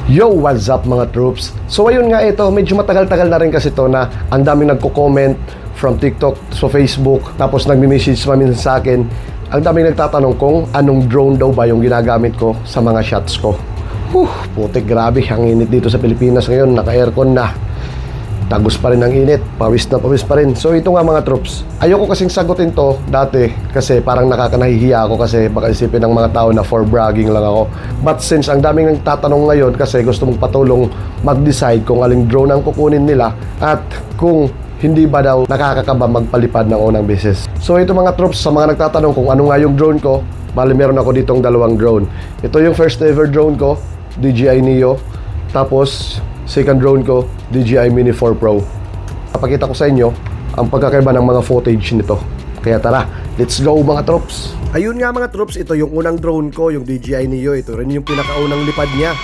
Yo, what's up mga troops? So ayun nga ito, medyo matagal-tagal na rin kasi to na ang daming nagko-comment from TikTok so Facebook, tapos nagme-message minsan sa akin. Ang daming nagtatanong kung anong drone daw ba yung ginagamit ko sa mga shots ko. Putik, grabe, ang init dito sa Pilipinas ngayon, naka-aircon na. Tagos pa rin ang init, pawis na pawis pa rin. So ito nga mga troops, ayoko kasing sagutin to dati kasi parang nakakanahihiya ako kasi baka isipin ng mga tao na for bragging lang ako. But since ang daming nagtatanong ngayon kasi gusto mong patulong mag-decide kung aling drone ang kukunin nila at kung hindi ba daw nakakakaba magpalipad ng unang beses. So ito mga troops, sa mga nagtatanong kung ano nga yung drone ko, bali meron ako ditong dalawang drone. Ito yung first ever drone ko, DJI Neo. Tapos second drone ko, DJI Mini 4 Pro. Papakita ko sa inyo ang pagkakaiba ng mga footage nito. Kaya tara, let's go mga troops. Ayun nga mga troops, ito yung unang drone ko, yung DJI Neo. Ito rin yung pinakaunang lipad niya.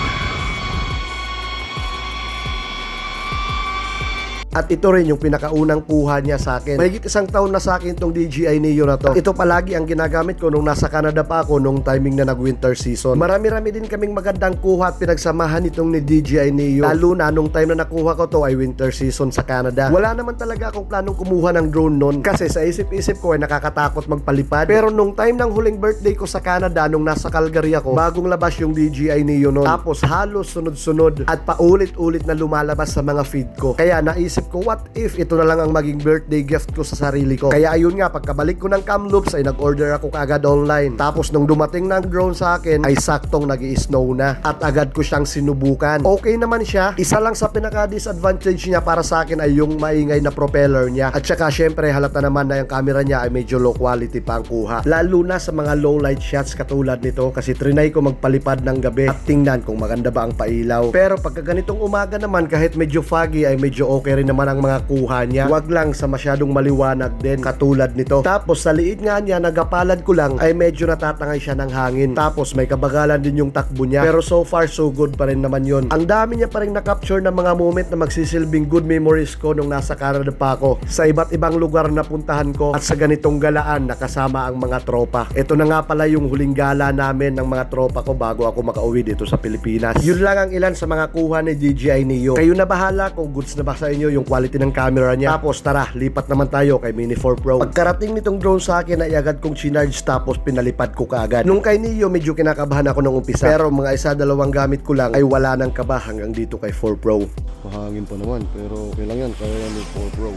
At ito rin yung pinakaunang kuha niya sa akin. Mahigit isang taon na sa akin itong DJI Neo na to. Ito palagi ang ginagamit ko nung nasa Canada pa ako nung timing na nag-winter season. Marami-rami din kaming magandang kuha at pinagsamahan itong ni DJI Neo. Lalo na nung time na nakuha ko to ay winter season sa Canada. Wala naman talaga akong planong kumuha ng drone nun kasi sa isip-isip ko ay nakakatakot magpalipad. Pero nung time ng huling birthday ko sa Canada nung nasa Calgary ako, bagong labas yung DJI Neo nun. Tapos halos sunod-sunod at paulit-ulit na lumalabas sa mga feed ko. Kaya naisip ko, what if ito na lang ang maging birthday gift ko sa sarili ko. Kaya ayun nga, pagkabalik ko ng Kamloops ay nag-order ako kaagad online. Tapos nung dumating ng drone sa akin ay saktong nag-i-snow na at agad ko siyang sinubukan. Okay naman siya. Isa lang sa pinaka-disadvantage niya para sa akin ay yung maingay na propeller niya. At saka syempre halata naman na yung camera niya ay medyo low quality pa ang kuha. Lalo na sa mga low light shots katulad nito kasi trinay ko magpalipad ng gabi at tingnan kung maganda ba ang pailaw. Pero pagka ganitong umaga naman kahit medyo foggy ay medyo okay rin naman ang mga kuha niya. Wag lang sa masyadong maliwanag din katulad nito. Tapos sa liit nga niya, nagapalad ko lang ay medyo natatangay siya ng hangin. Tapos may kabagalan din yung takbo niya. Pero so far so good pa rin naman yon. Ang dami niya pa rin na-capture ng mga moment na magsisilbing good memories ko nung nasa Canada pa ako. Sa iba't ibang lugar na puntahan ko at sa ganitong galaan nakasama ang mga tropa. Ito na nga pala yung huling gala namin ng mga tropa ko bago ako makauwi dito sa Pilipinas. Yun lang ang ilan sa mga kuha ni DJI Neo. Kayo na bahala kung goods na ba sa inyo yung quality ng camera niya. Tapos tara, lipat naman tayo kay Mini 4 Pro. Pagkarating nitong drone sa akin ay agad kong chinarge tapos pinalipad ko kaagad. Nung kay Neo medyo kinakabahan ako nung umpisa. Pero mga isa dalawang gamit ko lang ay wala nang kaba hanggang dito kay 4 Pro. Mahangin pa naman pero okay lang yan. Kaya yan yung 4 Pro.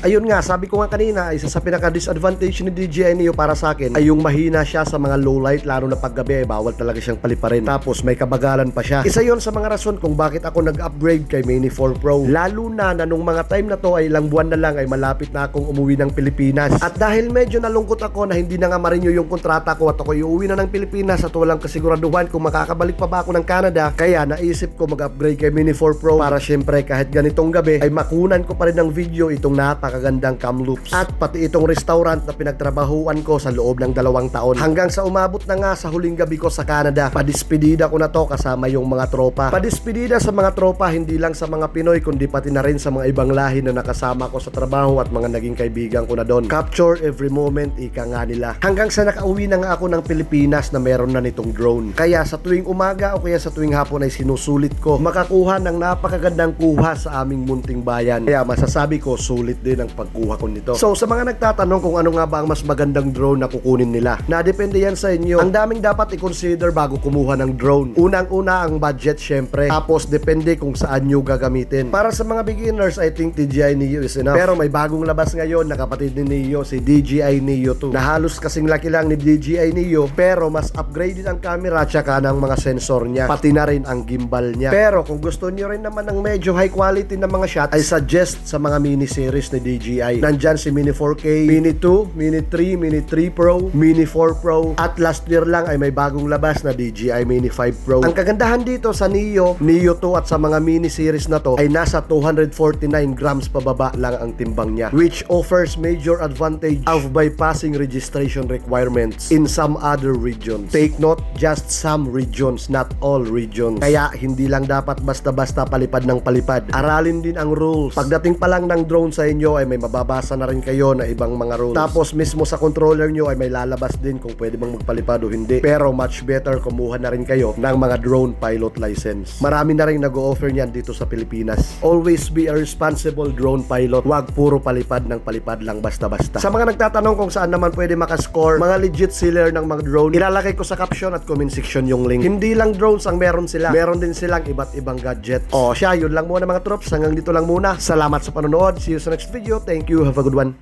Ayun nga, sabi ko nga kanina, isa sa pinaka-disadvantage ni DJI Neo para sa akin ay yung mahina siya sa mga low light, lalo na paggabi, bawal talaga siyang paliparin. Tapos may kabagalan pa siya. Isa yon sa mga rason kung bakit ako nag-upgrade kay Mini 4 Pro. Lalo na nung mga time na to ay ilang buwan na lang ay malapit na akong umuwi ng Pilipinas. At dahil medyo nalungkot ako na hindi na nga ma-renew yung kontrata ko at ako uuwi na ng Pilipinas at walang kasiguraduhan kung makakabalik pa ba ako ng Canada, kaya naisip ko mag-upgrade kay Mini 4 Pro para syempre kahit ganitong gabi ay makunan ko pa rin ng video itong napakagandang Kamloops at pati itong restaurant na pinagtrabahuan ko sa loob ng 2 taon hanggang sa umabot na nga sa huling gabi ko sa Canada. Padispedida ko na to kasama yung mga tropa. Padispedida sa mga tropa hindi lang sa mga Pinoy kundi pati na rin sa mga ibang lahi na nakasama ko sa trabaho at mga naging kaibigan ko na doon. Capture every moment, ika nga nila. Hanggang sa nakauwi na nga ako ng Pilipinas na meron na nitong drone. Kaya sa tuwing umaga o kaya sa tuwing hapon ay sinusulit ko makakuha ng napakagandang kuha sa aming munting bayan. Kaya masasabi ko sulit din ang pagkuha ko nito. So sa mga nagtatanong kung ano nga ba ang mas magandang drone na kukunin nila, nadepende yan sa inyo. Ang daming dapat i-consider bago kumuha ng drone. Unang-una ang budget syempre. Tapos depende kung saan nyo gagamitin. Para sa mga beginners, I think DJI Neo is enough. Pero may bagong labas ngayon na kapatid ni Neo, si DJI Neo 2. Na halos kasing laki lang ni DJI Neo pero mas upgraded ang camera tsaka ng mga sensor niya. Pati na rin ang gimbal niya. Pero kung gusto niyo rin naman ng medyo high quality na mga shot, I suggest sa mga mini series ni DJI. Nandyan si Mini 4K, Mini 2, Mini 3, Mini 3 Pro, Mini 4 Pro, at last year lang ay may bagong labas na DJI Mini 5 Pro. Ang kagandahan dito sa Neo 2 at sa mga mini series na to ay nasa 249 grams pababa lang ang timbang niya, which offers major advantage of bypassing registration requirements in some other regions. Take note, just some regions, not all regions. Kaya hindi lang dapat basta-basta palipad ng palipad. Aralin din ang rules. Pagdating pa lang ng drone sa inyo ay may mababasa na rin kayo na ibang mga rules. Tapos mismo sa controller nyo ay may lalabas din kung pwede bang magpalipad o hindi. Pero much better kumuha na rin kayo ng mga drone pilot license. Marami na rin nag-o-offer niyan dito sa Pilipinas. Always be a responsible drone pilot. Huwag puro palipad ng palipad lang basta-basta. Sa mga nagtatanong kung saan naman pwede makascore, mga legit seller ng mga drone, ilalagay ko sa caption at comment section yung link. Hindi lang drones ang meron sila. Meron din silang iba't ibang gadget. O siya, yun lang muna mga troops. Hanggang dito lang muna. Salamat sa panonood. See you sa next video. Thank you. Have a good one.